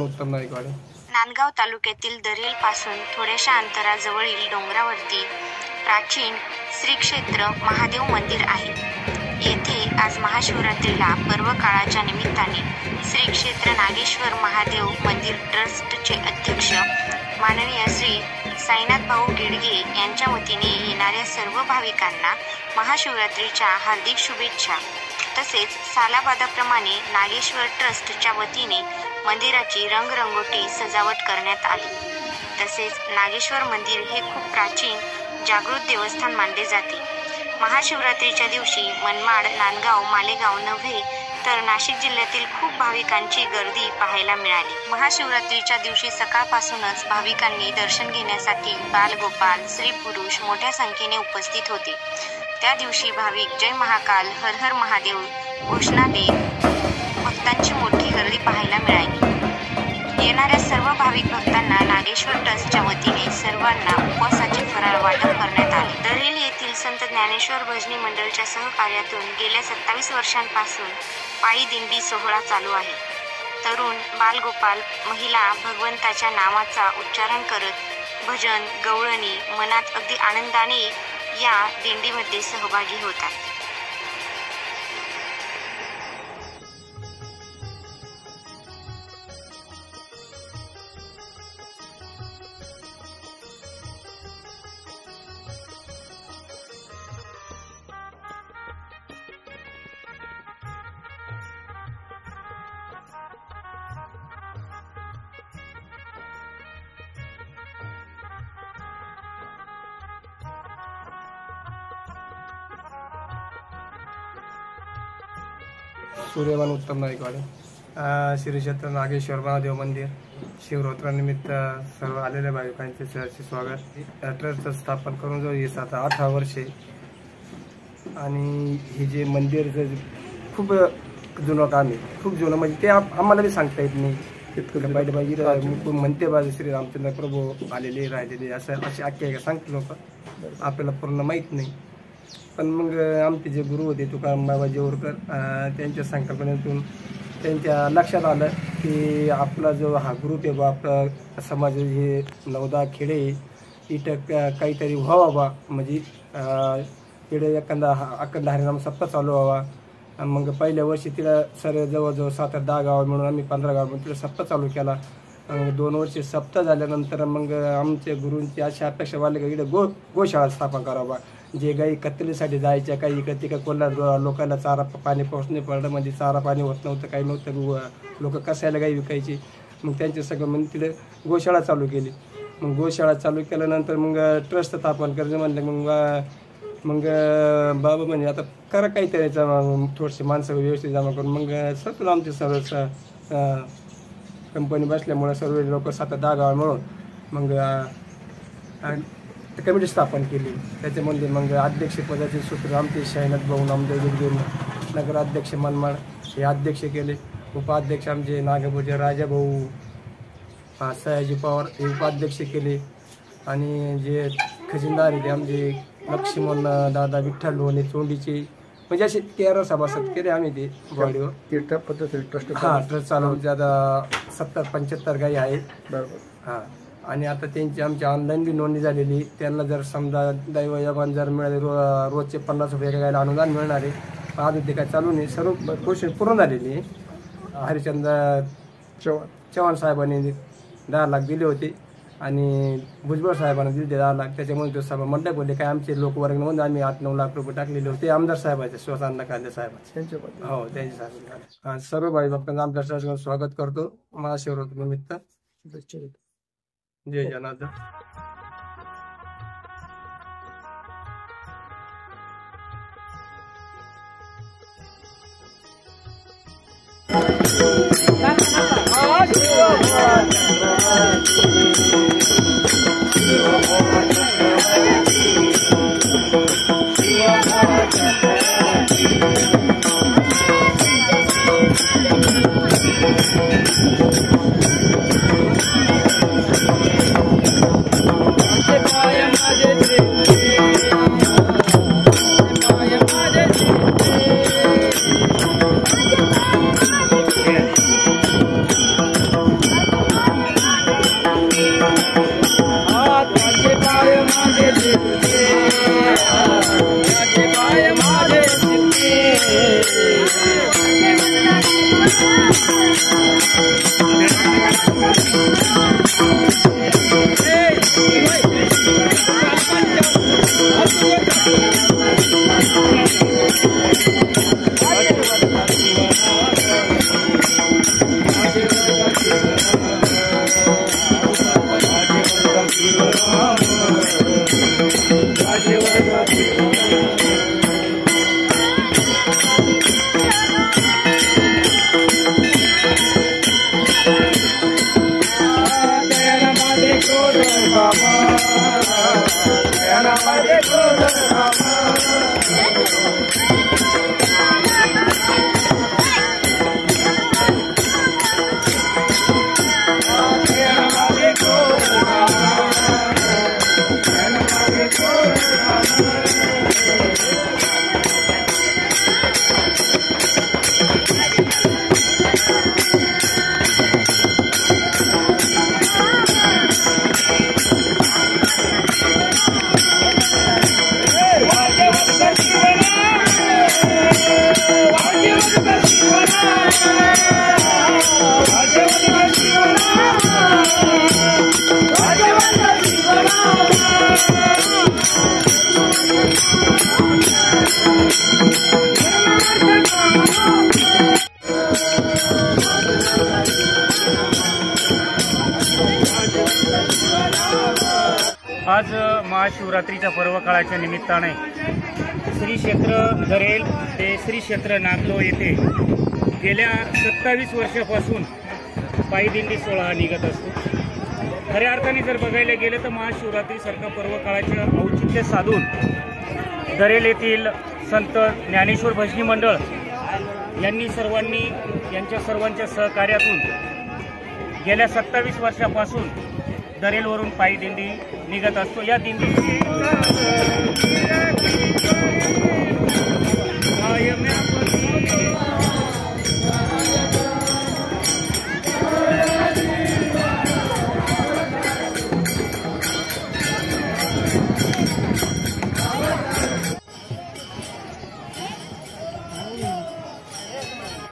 उत्तम नाईकवाडे. नांदगाव तालुक्यातील दरेल पासून थोड्याशा अंतराजवळील डोंगरावरती प्राचीन श्री क्षेत्र महादेव मंदिर आहे. येथे आज महाशिवरात्रीला पर्व काळाच्या निमित्ताने श्री क्षेत्र नागेश्वर महादेव मंदिर ट्रस्टचे अध्यक्ष माननीय श्री साईनाथ भाऊ गिडगे यांच्या वतीने येणाऱ्या सर्व भाविकांना महाशिवरात्रीच्या हार्दिक शुभेच्छा. तसेच सालाबादाप्रमाणे नागेश्वर ट्रस्टच्या वतीने मंदिराची रंगरंगोटी सजावट करण्यात आली. तसेच नागेश्वर मंदिर हे खूप प्राचीन जागृत देवस्थान मानले जाते. महाशिवरात्रीच्या दिवशी मनमाड, नांदगाव, मालेगाव नव्हे तर नाशिक जिल्ह्यातील खूप भाविकांची गर्दी पाहायला मिळाली. महाशिवरात्रीच्या दिवशी सकाळपासूनच भाविकांनी दर्शन घेण्यासाठी बालगोपाल, स्त्री पुरुष मोठ्या संख्येने उपस्थित होते. त्या दिवशी भाविक जय महाकाल, हर हर महादेव घोषणा देत भक्तांची मोठी गर्दी पाहायला मिळाली. येणाऱ्या सर्व भाविक भक्तांना नागेश्वर ट्रस्टच्या वतीने सर्वांना उपवासाचे फराळ वाटप करण्यात आले. दरेल येथील संत ज्ञानेश्वर भजनी मंडळच्या सहकार्यातून गेल्या 27 वर्षांपासून पायी दिंडी सोहळा चालू आहे. तरुण, बालगोपाल, महिला भगवंताच्या नावाचा उच्चारण करत भजन, गवळणी मनात अगदी आनंदाने या दिंडीमध्ये सहभागी होतात. सूर्यवान उत्तम नाईकवाडे. श्री क्षेत्र नागेश्वर महादेव मंदिर शिवरात्रीनिमित्त सर्व आलेल्या भाविकांचे सहर्ष स्वागत. ट्रस्ट स्थापन करून जो येस आता 18 वर्षे आणि हे जे मंदिर खूप जुनं काम आहे, खूप जुनं म्हणजे ते आम्हाला बी सांगता येत नाही तितकं. पाहिजे म्हणते बाजू श्री रामचंद्र प्रभू आलेले राहिलेले असं अशी आख्यायिका सांगते लोक, आपल्याला पूर्ण माहीत नाही. पण मग आमचे जे गुरु होते तुकाराम बाबा जेवरकर त्यांच्या संकल्पनेतून त्यांच्या लक्षात आलं की आपला जो हा ग्रुप आहे बा, आपला समाज हे 9-10 खेडे इथं काहीतरी व्हावा बा, म्हणजे खेडे एखादा अखंड हरिनाम सप्ताह चालू व्हावा. मग पहिल्या वर्षी तिला सर जवळजवळ 7-10 गाव मिळून आम्ही 15 गाव म्हणून तिला सप्ताह चालू केला. 2 वर्षे सप्ताह झाल्यानंतर मग आमच्या गुरूंची अशी अपेक्षा वाढली की इकडे गोशाळा स्थापन करावा. जे गाई कत्तलीसाठी जायच्या, काही इकडे तिकडे कोल्हा लोकांना चारा पाणी पाऊस नाही पडलं, म्हणजे चारा पाणी होत नव्हतं, काही नव्हतं, लोक कसायला गाई विकायची. मग त्यांचे सगळं म्हणून तिथे गोशाळा चालू केली. मग गोशाळा चालू केल्यानंतर मग ट्रस्ट स्थापन करायचं म्हणलं. मग बाबा म्हणजे आता करा काहीतरी थोडीशी माणसं व्यवस्थित जमा करून मग सगळं आमचे सर्व कंपनी बसल्यामुळे सर्व लोक 7-10 गाव मिळून मग कमिटी स्थापन केली. त्याच्यामध्ये मग अध्यक्षपदाचे सूत्र आमचे साईनाथ भाऊ नामदेव गिडगे, नगराध्यक्ष मनमाड हे अध्यक्ष केले. उपाध्यक्ष आमचे नागपूरचे राजा भाऊ सयाजी पवार हे उपाध्यक्ष केले. आणि जे खजिनदार आहे ते आमचे लक्ष्मण दादा विठ्ठल लोणे चोंडीचे, म्हणजे असे 13 सभासद केले आम्ही ते बॉडीवर. ट्रस्ट चालवून आता 70-75 गाई आहेत. बरोबर. हां. आणि आता त्यांची आमची ऑनलाईन बी नोंदणी झालेली. त्यांना जर समजा दैवयोगान जर मिळाले रोजचे 50 रुपये गायला अनुदान मिळणार आहे. अजून ते काय चालू नाही, सर्व प्रोसेस पूर्ण झालेली आहे. हरिचंद्र चव्हाण साहेबांनी 10 लाख दिले होते आणि भुजबळ साहेबांना दिले 10 लाख. त्याच्यामुळे तो सभा मंडप बोलले काय आमचे लोकवर्ग म्हणून आम्ही 8-9 लाख रुपये टाकलेले होते आमदार साहेबांचे, स्वतः कांदे साहेबांचे. हो, त्यांच्या सर्व भाई भक्तांना आमच्या स्वागत करतो महाशिवरात्री निमित्त. जय जनार्दन. आज महाशिवरात्रीच्या पर्वकाळाच्या निमित्ताने श्री क्षेत्र दरेल ते श्री क्षेत्र नागलो येथे गेल्या 27 वर्षापासून पायी दिंडी सोहळा निघत असतो। खऱ्या अर्थाने जर बघायला गेलं तर महाशिवरात्रीसारखा पर्वकाळाचे औचित्य साधून दरेल येथील संत ज्ञानेश्वर भजनी मंडळ यांनी यांच्या सर्वांच्या सहकार्यातून गेल्या 27 वर्षापासून दरेलवरून पायी दिंडी निघत असतो। या दिंडीची